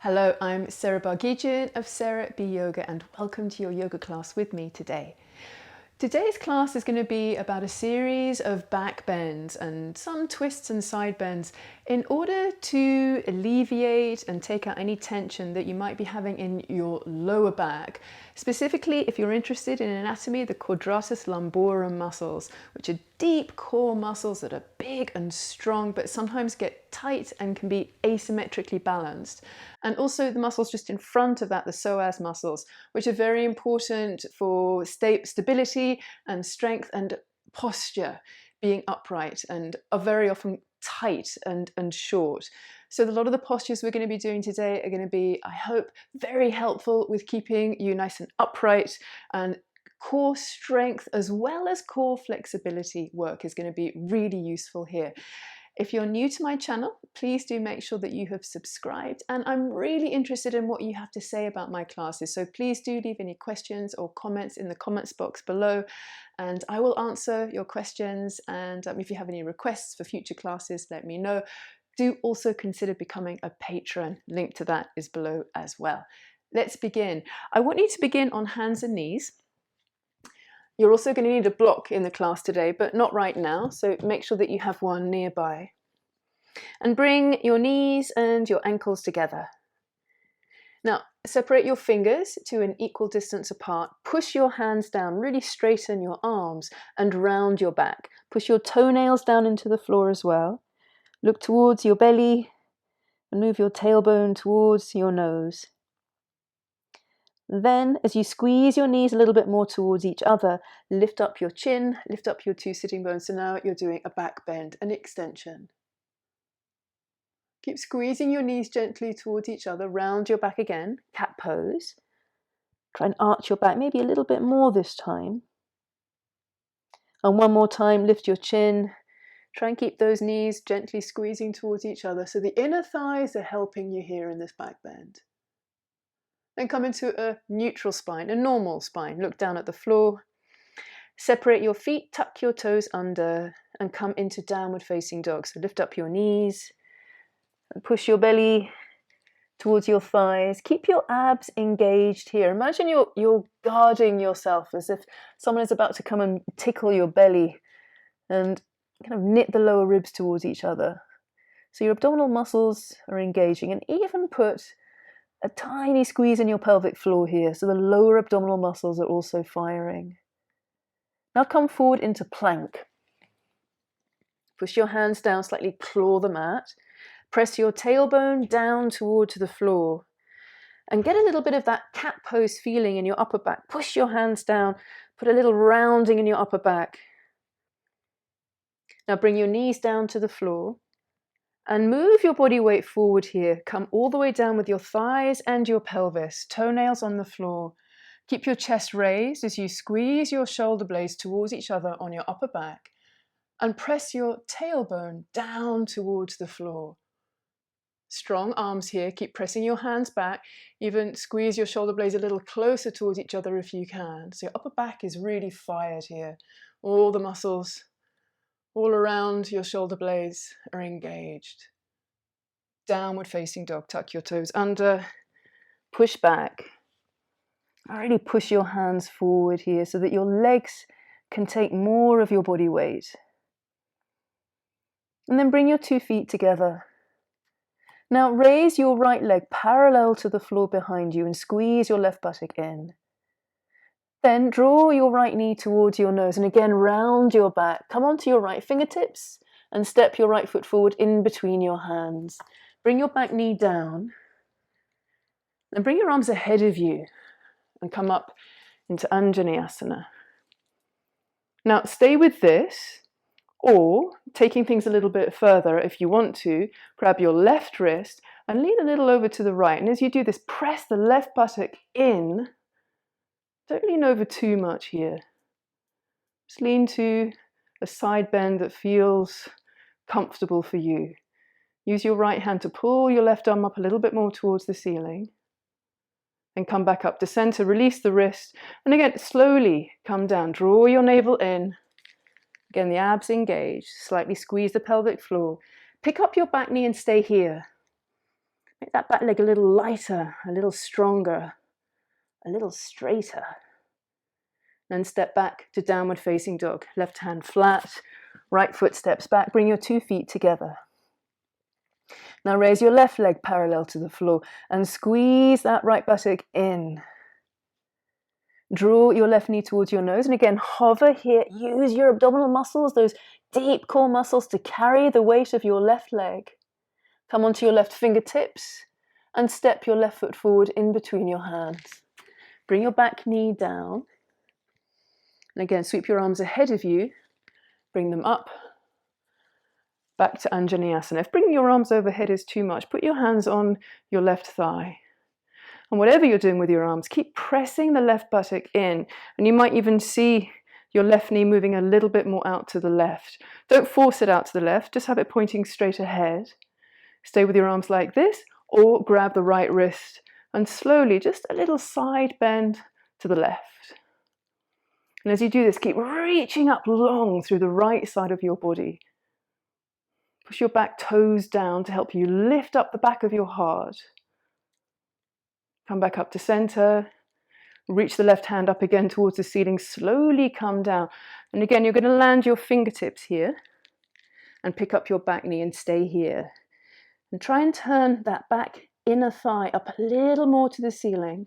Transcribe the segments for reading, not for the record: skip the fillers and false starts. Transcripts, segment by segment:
Hello, I'm Sarah Bargijian of Sarah B Yoga and welcome to your yoga class with me today. Today's class is going to be about a series of back bends and some twists and side bends in order to alleviate and take out any tension that you might be having in your lower back. Specifically, if you're interested in anatomy, the quadratus lumborum muscles, which are deep core muscles that are big and strong, but sometimes get tight and can be asymmetrically balanced. And also the muscles just in front of that, the psoas muscles, which are very important for stability and strength and posture, being upright, and are very often tight and short. So a lot of the postures we're going to be doing today are going to be, I hope, very helpful with keeping you nice and upright, and core strength as well as core flexibility work is going to be really useful here. If you're new to my channel, please do make sure that you have subscribed, and I'm really interested in what you have to say about my classes, so please do leave any questions or comments in the comments box below and I will answer your questions. And if you have any requests for future classes, let me know. Do also consider becoming a patron. Link to that is below as well. Let's begin. I want you to begin on hands and knees. You're also going to need a block in the class today, but not right now, so make sure that you have one nearby. And bring your knees and your ankles together. Now, separate your fingers to an equal distance apart. Push your hands down, really straighten your arms and round your back. Push your toenails down into the floor as well. Look towards your belly and move your tailbone towards your nose. Then, as you squeeze your knees a little bit more towards each other, lift up your chin, lift up your two sitting bones. So now you're doing a back bend, an extension. Keep squeezing your knees gently towards each other, round your back again, cat pose. Try and arch your back, maybe a little bit more this time. And one more time, lift your chin. Try and keep those knees gently squeezing towards each other so the inner thighs are helping you here in this back bend. Then come into a neutral spine, a normal spine. Look down at the floor. Separate your feet, tuck your toes under, and come into downward facing dog. So lift up your knees and push your belly towards your thighs. Keep your abs engaged here. Imagine you're guarding yourself as if someone is about to come and tickle your belly and kind of knit the lower ribs towards each other. So your abdominal muscles are engaging, and even put a tiny squeeze in your pelvic floor here, so the lower abdominal muscles are also firing. Now come forward into plank. Push your hands down, slightly claw the mat. Press your tailbone down towards the floor and get a little bit of that cat pose feeling in your upper back. Push your hands down, put a little rounding in your upper back. Now bring your knees down to the floor and move your body weight forward here. Come all the way down with your thighs and your pelvis, toenails on the floor. Keep your chest raised as you squeeze your shoulder blades towards each other on your upper back and press your tailbone down towards the floor. Strong arms here. Keep pressing your hands back. Even squeeze your shoulder blades a little closer towards each other if you can. So your upper back is really fired here. All the muscles all around your shoulder blades are engaged. Downward facing dog. Tuck your toes under. Push back. Really push your hands forward here so that your legs can take more of your body weight. And then bring your 2 feet together. Now raise your right leg parallel to the floor behind you and squeeze your left buttock in. Then draw your right knee towards your nose and again round your back. Come onto your right fingertips and step your right foot forward in between your hands. Bring your back knee down and bring your arms ahead of you and come up into Anjaneyasana. Now stay with this. Or, taking things a little bit further, if you want to, grab your left wrist and lean a little over to the right. And as you do this, press the left buttock in. Don't lean over too much here. Just lean to a side bend that feels comfortable for you. Use your right hand to pull your left arm up a little bit more towards the ceiling. And come back up to center, release the wrist. And again, slowly come down. Draw your navel in. Again, the abs engaged. Slightly squeeze the pelvic floor. Pick up your back knee and stay here. Make that back leg a little lighter, a little stronger, a little straighter. Then step back to downward facing dog. Left hand flat, right foot steps back. Bring your 2 feet together. Now raise your left leg parallel to the floor and squeeze that right buttock in. Draw your left knee towards your nose and again hover here. Use your abdominal muscles, those deep core muscles, to carry the weight of your left leg. Come onto your left fingertips and step your left foot forward in between your hands. Bring your back knee down. And again, sweep your arms ahead of you. Bring them up. Back to Anjaneyasana. If bringing your arms overhead is too much, put your hands on your left thigh. And whatever you're doing with your arms, keep pressing the left buttock in. And you might even see your left knee moving a little bit more out to the left. Don't force it out to the left, just have it pointing straight ahead. Stay with your arms like this, or grab the right wrist and slowly, just a little side bend to the left. And as you do this, keep reaching up long through the right side of your body. Push your back toes down to help you lift up the back of your heart. Come back up to center. Reach the left hand up again towards the ceiling. Slowly come down. And again, you're going to land your fingertips here and pick up your back knee and stay here. And try and turn that back inner thigh up a little more to the ceiling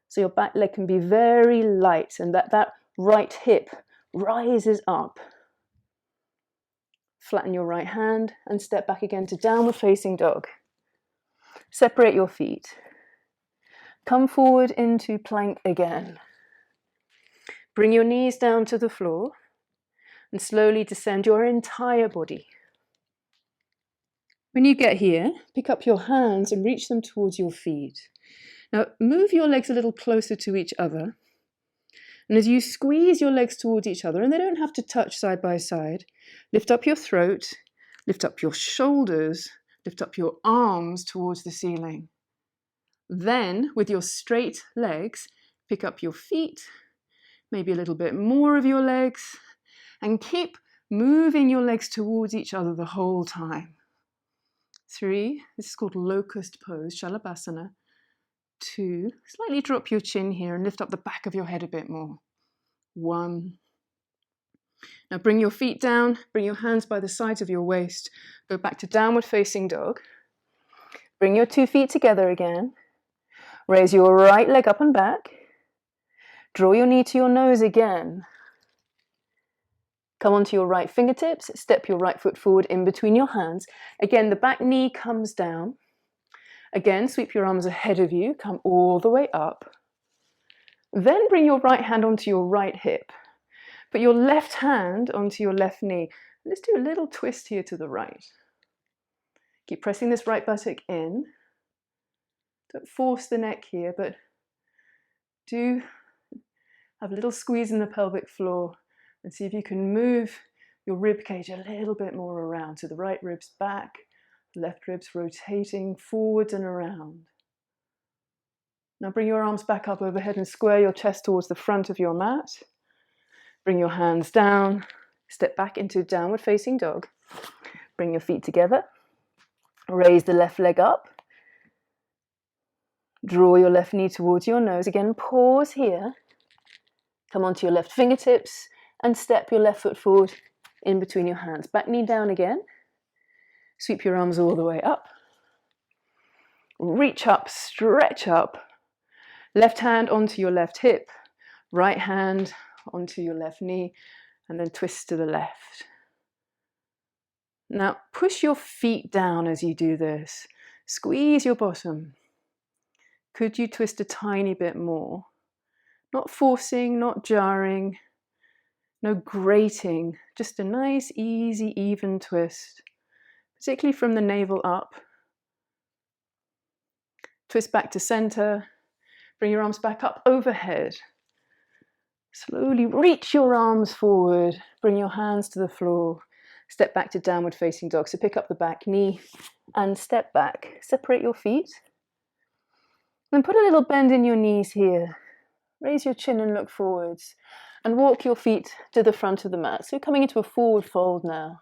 so your back leg can be very light and that right hip rises up. Flatten your right hand and step back again to downward facing dog. Separate your feet. Come forward into plank again. Bring your knees down to the floor and slowly descend your entire body. When you get here, pick up your hands and reach them towards your feet. Now move your legs a little closer to each other. And as you squeeze your legs towards each other, and they don't have to touch side by side, lift up your throat, lift up your shoulders, lift up your arms towards the ceiling. Then, with your straight legs, pick up your feet, maybe a little bit more of your legs, and keep moving your legs towards each other the whole time. 3, this is called locust pose, Shalabhasana. 2, slightly drop your chin here and lift up the back of your head a bit more. 1. Now bring your feet down, bring your hands by the sides of your waist, go back to downward facing dog. Bring your 2 feet together again. Raise your right leg up and back. Draw your knee to your nose again. Come onto your right fingertips, step your right foot forward in between your hands. Again, the back knee comes down. Again, sweep your arms ahead of you, come all the way up. Then bring your right hand onto your right hip. Put your left hand onto your left knee. Let's do a little twist here to the right. Keep pressing this right buttock in. Don't force the neck here, but do have a little squeeze in the pelvic floor and see if you can move your rib cage a little bit more around. So the right ribs back, left ribs rotating forwards and around. Now bring your arms back up overhead and square your chest towards the front of your mat. Bring your hands down, step back into downward facing dog. Bring your feet together, raise the left leg up. Draw your left knee towards your nose. Again, pause here. Come onto your left fingertips and step your left foot forward in between your hands. Back knee down again. Sweep your arms all the way up. Reach up, stretch up. Left hand onto your left hip. Right hand onto your left knee. And then twist to the left. Now push your feet down as you do this. Squeeze your bottom. Could you twist a tiny bit more? Not forcing, not jarring, no grating, just a nice, easy, even twist, particularly from the navel up. Twist back to center, bring your arms back up overhead. Slowly reach your arms forward, bring your hands to the floor, step back to downward facing dog. So pick up the back knee and step back, separate your feet. Then put a little bend in your knees here. Raise your chin and look forwards. And walk your feet to the front of the mat. So coming into a forward fold now.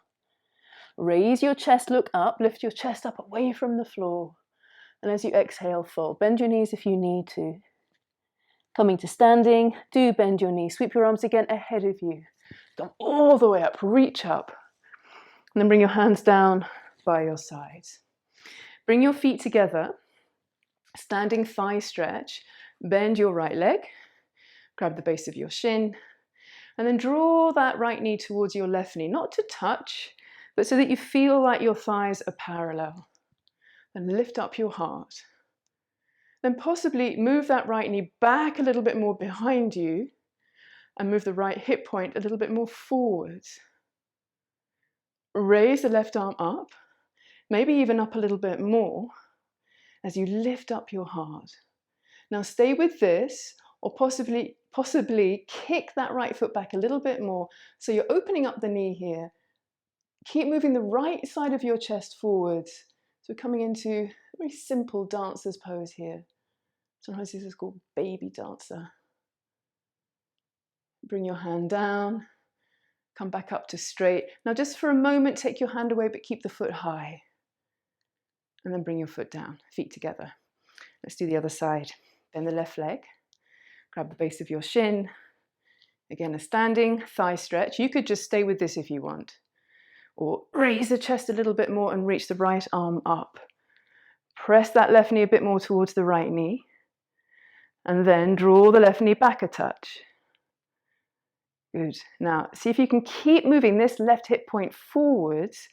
Raise your chest, look up. Lift your chest up away from the floor. And as you exhale, fold. Bend your knees if you need to. Coming to standing, do bend your knees. Sweep your arms again ahead of you. Come all the way up, reach up. And then bring your hands down by your sides. Bring your feet together, standing thigh stretch. Bend your right leg, grab the base of your shin, and then draw that right knee towards your left knee, not to touch, but so that you feel like your thighs are parallel. And lift up your heart. Then possibly move that right knee back a little bit more behind you and move the right hip point a little bit more forwards. Raise the left arm up, maybe even up a little bit more as you lift up your heart. Now stay with this, or possibly kick that right foot back a little bit more. So you're opening up the knee here. Keep moving the right side of your chest forwards. So we're coming into a very simple dancer's pose here. Sometimes this is called baby dancer. Bring your hand down, come back up to straight. Now just for a moment, take your hand away, but keep the foot high. And then bring your foot down, feet together. Let's do the other side. Bend the left leg, grab the base of your shin. Again, a standing thigh stretch. You could just stay with this if you want. Or raise the chest a little bit more and reach the right arm up. Press that left knee a bit more towards the right knee. And then draw the left knee back a touch. Good. Now, see if you can keep moving this left hip point forwards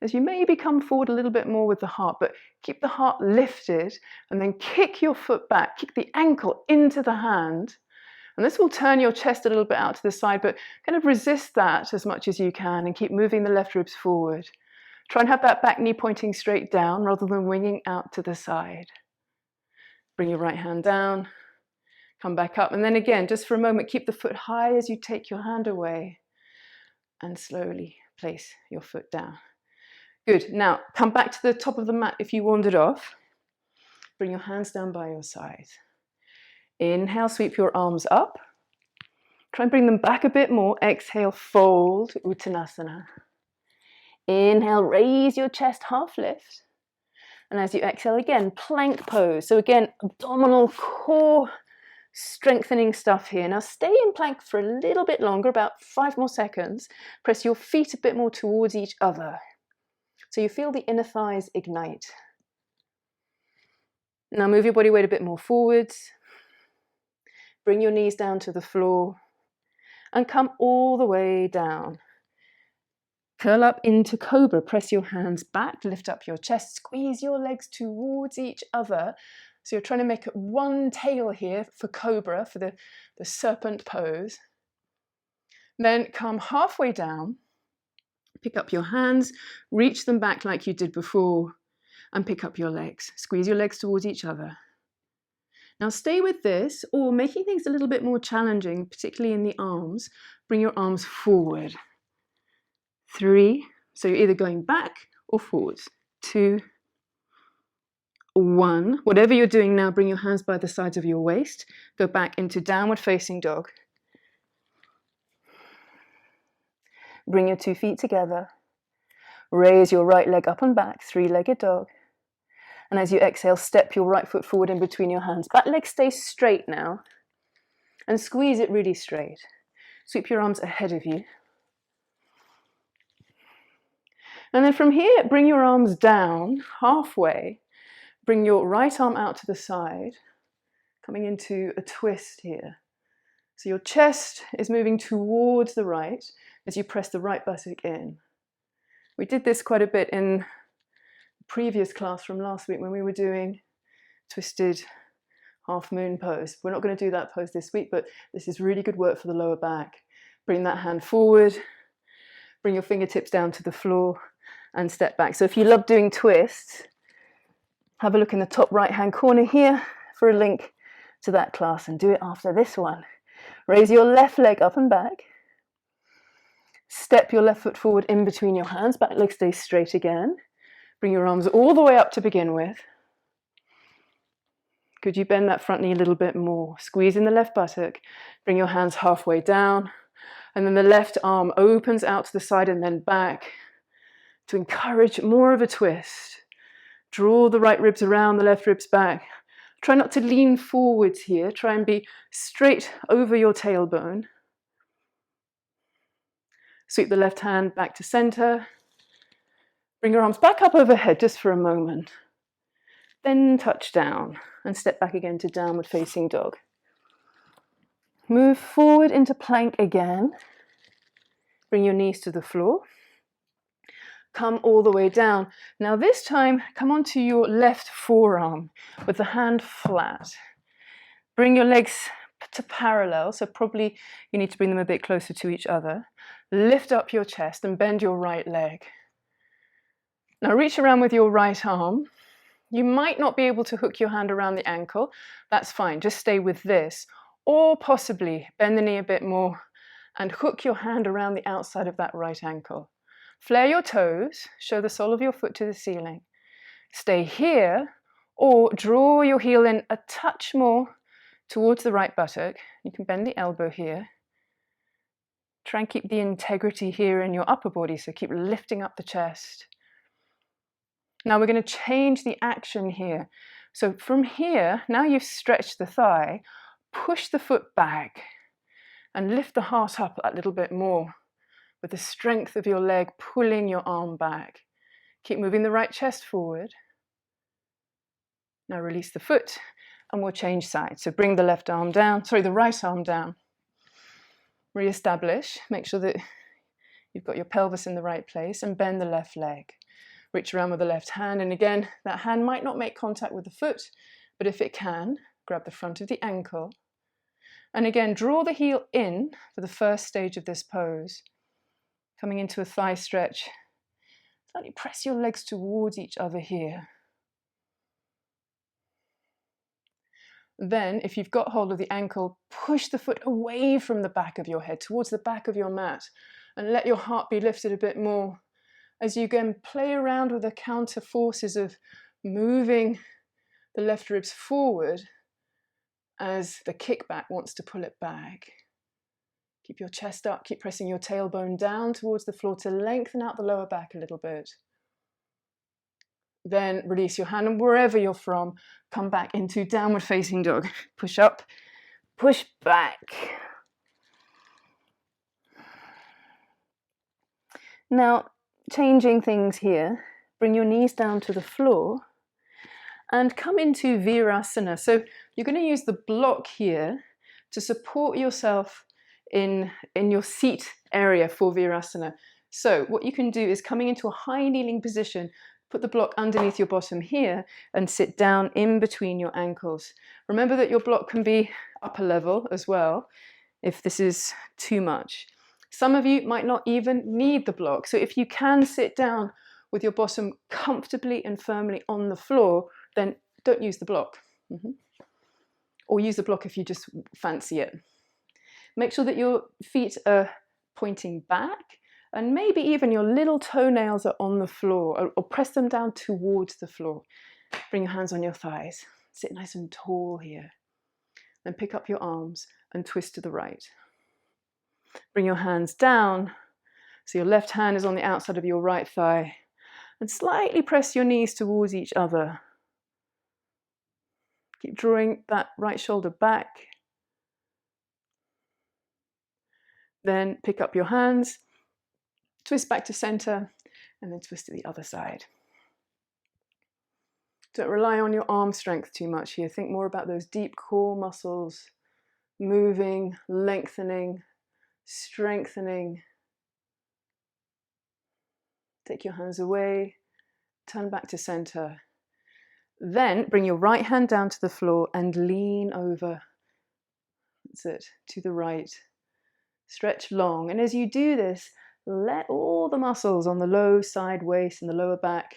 as you maybe come forward a little bit more with the heart, but keep the heart lifted and then kick your foot back, kick the ankle into the hand. And this will turn your chest a little bit out to the side, but kind of resist that as much as you can and keep moving the left ribs forward. Try and have that back knee pointing straight down rather than winging out to the side. Bring your right hand down. Come back up, and then again, just for a moment, keep the foot high as you take your hand away and slowly place your foot down. Good. Now, come back to the top of the mat if you wandered off. Bring your hands down by your sides. Inhale, sweep your arms up. Try and bring them back a bit more. Exhale, fold, Uttanasana. Inhale, raise your chest, half lift. And as you exhale again, plank pose. So again, abdominal core strengthening stuff here. Now stay in plank for a little bit longer, about 5 more seconds. Press your feet a bit more towards each other. So you feel the inner thighs ignite. Now move your body weight a bit more forwards. Bring your knees down to the floor and come all the way down. Curl up into cobra. Press your hands back, lift up your chest, squeeze your legs towards each other. So you're trying to make one tail here for cobra, for the serpent pose. Then come halfway down, pick up your hands, reach them back like you did before, and pick up your legs. Squeeze your legs towards each other. Now stay with this, or making things a little bit more challenging, particularly in the arms, bring your arms forward. 3, so you're either going back or forwards. 2, 1. Whatever you're doing now, bring your hands by the sides of your waist. Go back into downward facing dog. Bring your 2 feet together. Raise your right leg up and back, 3-legged dog. And as you exhale, step your right foot forward in between your hands. Back leg stays straight now. And squeeze it really straight. Sweep your arms ahead of you. And then from here, bring your arms down halfway. Bring your right arm out to the side, coming into a twist here. So your chest is moving towards the right as you press the right buttock in. We did this quite a bit in the previous class from last week when we were doing twisted half moon pose. We're not going to do that pose this week, but this is really good work for the lower back. Bring that hand forward, bring your fingertips down to the floor and step back. So if you love doing twists, have a look in the top right hand corner here for a link to that class and do it after this one. Raise your left leg up and back. Step your left foot forward in between your hands. Back leg stays straight again. Bring your arms all the way up to begin with. Could you bend that front knee a little bit more? Squeeze in the left buttock. Bring your hands halfway down. And then the left arm opens out to the side and then back to encourage more of a twist. Draw the right ribs around the left ribs back. Try not to lean forwards here. Try and be straight over your tailbone. Sweep the left hand back to center. Bring your arms back up overhead just for a moment. Then touch down and step back again to downward facing dog. Move forward into plank again. Bring your knees to the floor. Come all the way down. Now this time, come onto your left forearm with the hand flat. Bring your legs to parallel, so probably you need to bring them a bit closer to each other. Lift up your chest and bend your right leg. Now reach around with your right arm. You might not be able to hook your hand around the ankle. That's fine, just stay with this. Or possibly bend the knee a bit more and hook your hand around the outside of that right ankle. Flare your toes, show the sole of your foot to the ceiling. Stay here, or draw your heel in a touch more towards the right buttock. You can bend the elbow here. Try and keep the integrity here in your upper body, so keep lifting up the chest. Now we're going to change the action here. So from here, now you've stretched the thigh, push the foot back and lift the heart up a little bit more with the strength of your leg pulling your arm back. Keep moving the right chest forward. Now release the foot and we'll change sides. So bring the right arm down. Re-establish, make sure that you've got your pelvis in the right place and bend the left leg. Reach around with the left hand, and again, that hand might not make contact with the foot, but if it can, grab the front of the ankle. And again, draw the heel in for the first stage of this pose. Coming into a thigh stretch. Slightly press your legs towards each other here. Then, if you've got hold of the ankle, push the foot away from the back of your head, towards the back of your mat, and let your heart be lifted a bit more. As you again play around with the counter forces of moving the left ribs forward as the kickback wants to pull it back. Keep your chest up, keep pressing your tailbone down towards the floor to lengthen out the lower back a little bit. Then release your hand, and wherever you're from, come back into downward facing dog. Push up, push back. Now, changing things here, bring your knees down to the floor and come into Virasana. So you're going to use the block here to support yourself in your seat area for Virasana. So what you can do is, coming into a high kneeling position, put the block underneath your bottom here and sit down in between your ankles. Remember that your block can be upper level as well if this is too much. Some of you might not even need the block. So if you can sit down with your bottom comfortably and firmly on the floor, then don't use the block. Or use the block if you just fancy it. Make sure that your feet are pointing back, and maybe even your little toenails are on the floor, or press them down towards the floor. Bring your hands on your thighs. Sit nice and tall here. Then pick up your arms and twist to the right. Bring your hands down, so your left hand is on the outside of your right thigh, and slightly press your knees towards each other. Keep drawing that right shoulder back. Then pick up your hands, twist back to center, and then twist to the other side. Don't rely on your arm strength too much here. Think more about those deep core muscles, moving, lengthening, strengthening. Take your hands away, turn back to center. Then bring your right hand down to the floor and lean over. That's it, to the right. Stretch long, and as you do this, let all the muscles on the low side waist and the lower back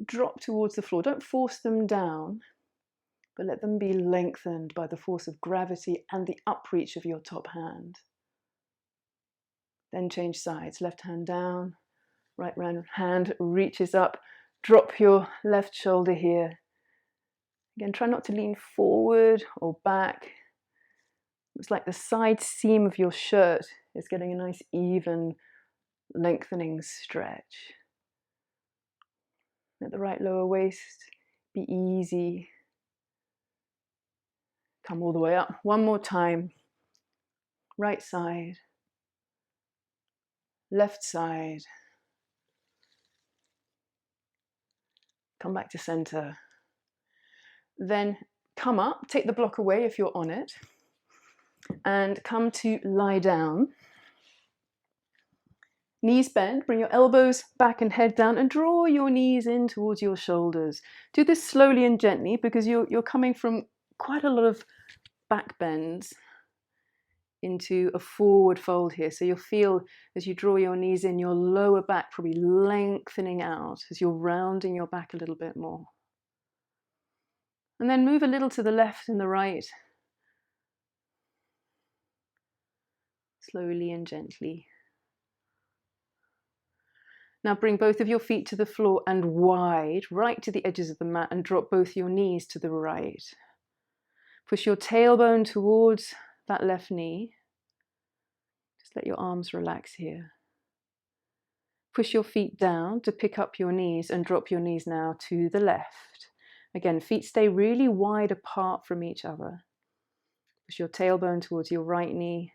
drop towards the floor. Don't force them down, but let them be lengthened by the force of gravity and the upreach of your top hand. Then change sides. Left hand down, right hand reaches up. Drop your left shoulder here. Again, try not to lean forward or back. It's like the side seam of your shirt is getting a nice even lengthening stretch. Let the right lower waist be easy. Come all the way up. One more time. Right side. Left side. Come back to center. Then come up, take the block away if you're on it, and come to lie down. Knees bend, bring your elbows back and head down, and draw your knees in towards your shoulders. Do this slowly and gently because you're coming from quite a lot of back bends into a forward fold here. So you'll feel as you draw your knees in, your lower back probably lengthening out as you're rounding your back a little bit more. And then move a little to the left and the right, slowly and gently. Now bring both of your feet to the floor and wide, right to the edges of the mat, and drop both your knees to the right. Push your tailbone towards that left knee. Just let your arms relax here. Push your feet down to pick up your knees and drop your knees now to the left. Again, feet stay really wide apart from each other. Push your tailbone towards your right knee.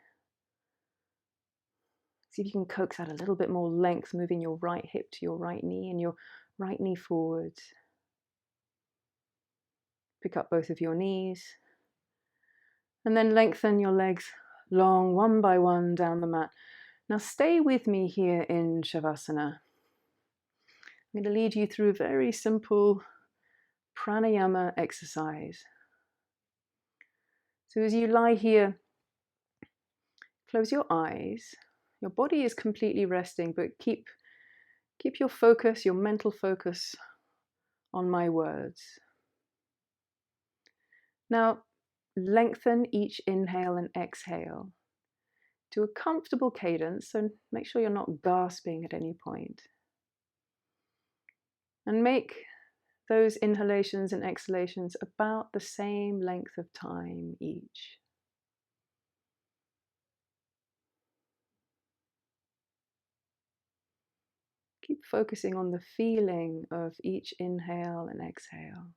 See if you can coax out a little bit more length, moving your right hip to your right knee and your right knee forwards. Pick up both of your knees. And then lengthen your legs long, one by one, down the mat. Now stay with me here in Shavasana. I'm going to lead you through a very simple pranayama exercise. So as you lie here, close your eyes. Your body is completely resting, but keep your focus, your mental focus on my words. Now, lengthen each inhale and exhale to a comfortable cadence, so make sure you're not gasping at any point. And make those inhalations and exhalations about the same length of time each. Keep focusing on the feeling of each inhale and exhale.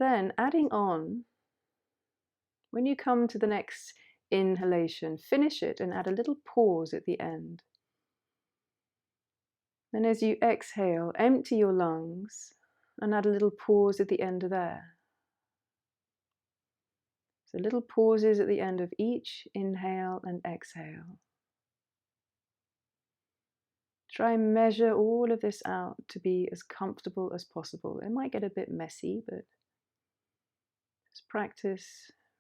Then adding on, when you come to the next inhalation, finish it and add a little pause at the end. Then as you exhale, empty your lungs and add a little pause at the end of there. So little pauses at the end of each inhale and exhale. Try and measure all of this out to be as comfortable as possible. It might get a bit messy, but just practice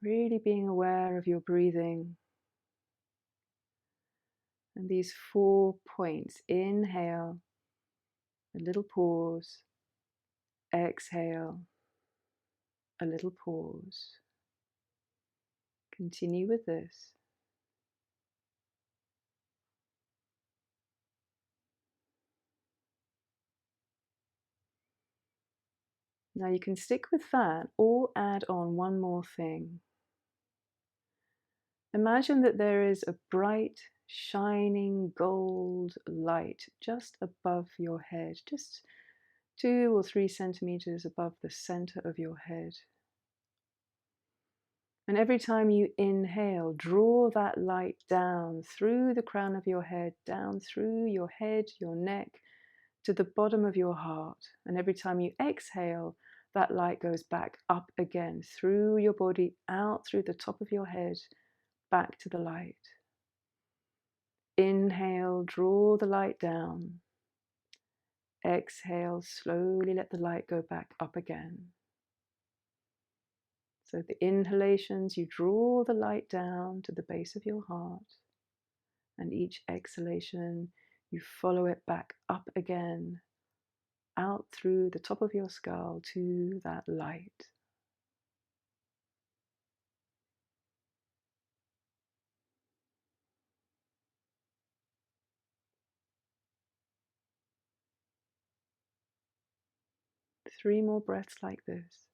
really being aware of your breathing. And these 4 points: inhale, a little pause, exhale, a little pause. Continue with this. Now you can stick with that or add on one more thing. Imagine that there is a bright, shining gold light just above your head, just 2 or 3 centimeters above the center of your head. And every time you inhale, draw that light down through the crown of your head, down through your head, your neck, to the bottom of your heart. And every time you exhale, that light goes back up again, through your body, out through the top of your head, back to the light. Inhale, draw the light down. Exhale, slowly let the light go back up again. So the inhalations, you draw the light down to the base of your heart, and each exhalation, you follow it back up again, out through the top of your skull to that light. Three more breaths like this.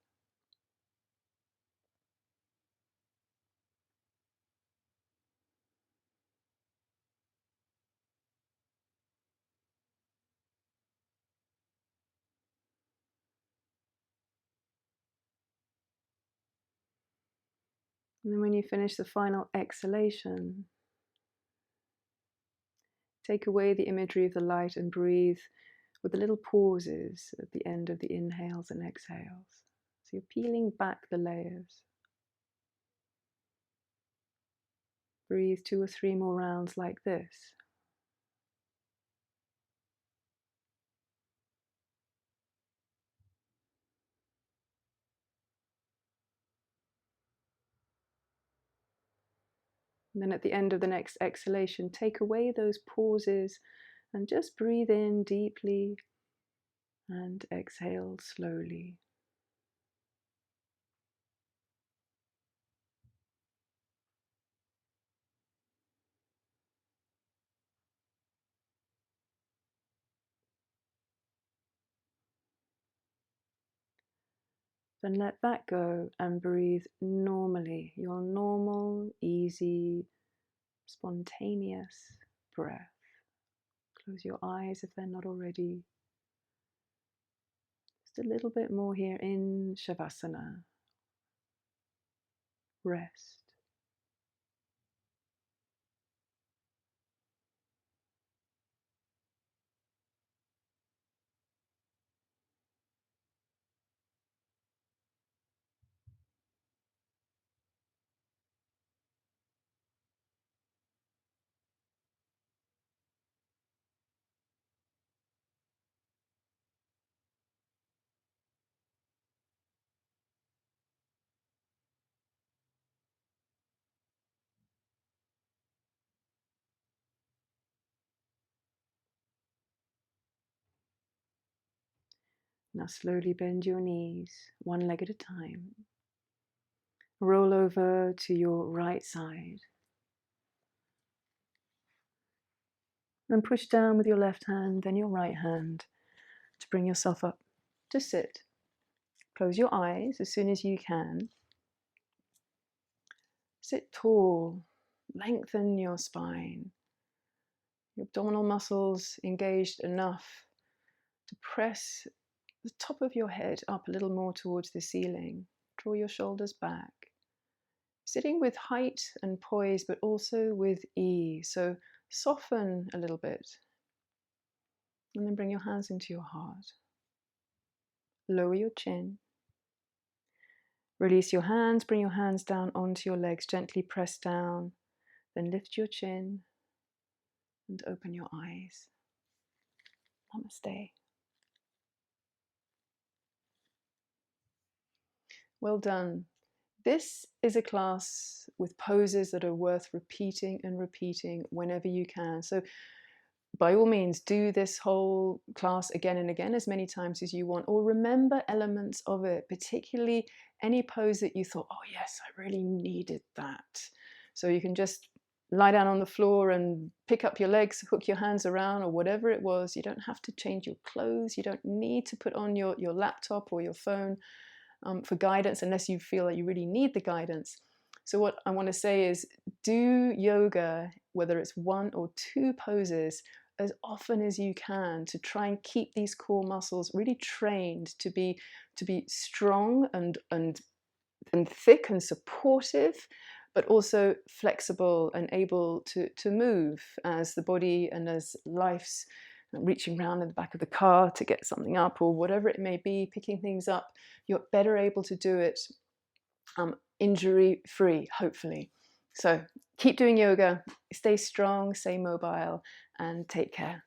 And then when you finish the final exhalation, take away the imagery of the light and breathe with the little pauses at the end of the inhales and exhales. So you're peeling back the layers. Breathe 2 or 3 more rounds like this. And then at the end of the next exhalation, take away those pauses and just breathe in deeply and exhale slowly. Then let that go and breathe normally, your normal, easy, spontaneous breath. Close your eyes if they're not already. Just a little bit more here in Shavasana. Rest. Now slowly bend your knees, one leg at a time. Roll over to your right side. And push down with your left hand, then your right hand to bring yourself up to sit. Close your eyes as soon as you can. Sit tall. Lengthen your spine. Your abdominal muscles engaged enough to press the top of your head up a little more towards the ceiling. Draw your shoulders back. Sitting with height and poise, but also with ease. So soften a little bit. And then bring your hands into your heart. Lower your chin. Release your hands, bring your hands down onto your legs, gently press down. Then lift your chin and open your eyes. Namaste. Well done. This is a class with poses that are worth repeating and repeating whenever you can. So by all means, do this whole class again and again, as many times as you want, or remember elements of it, particularly any pose that you thought, oh yes, I really needed that. So you can just lie down on the floor and pick up your legs, hook your hands around, or whatever it was. You don't have to change your clothes. You don't need to put on your laptop or your phone for guidance unless you feel that you really need the guidance. So what I want to say is do yoga, whether it's 1 or 2 poses, as often as you can to try and keep these core muscles really trained to be strong and thick and supportive, but also flexible and able to move as the body and as life's reaching around in the back of the car to get something up or whatever it may be, picking things up. You're better able to do it injury-free, hopefully. So keep doing yoga, stay strong, stay mobile, and take care.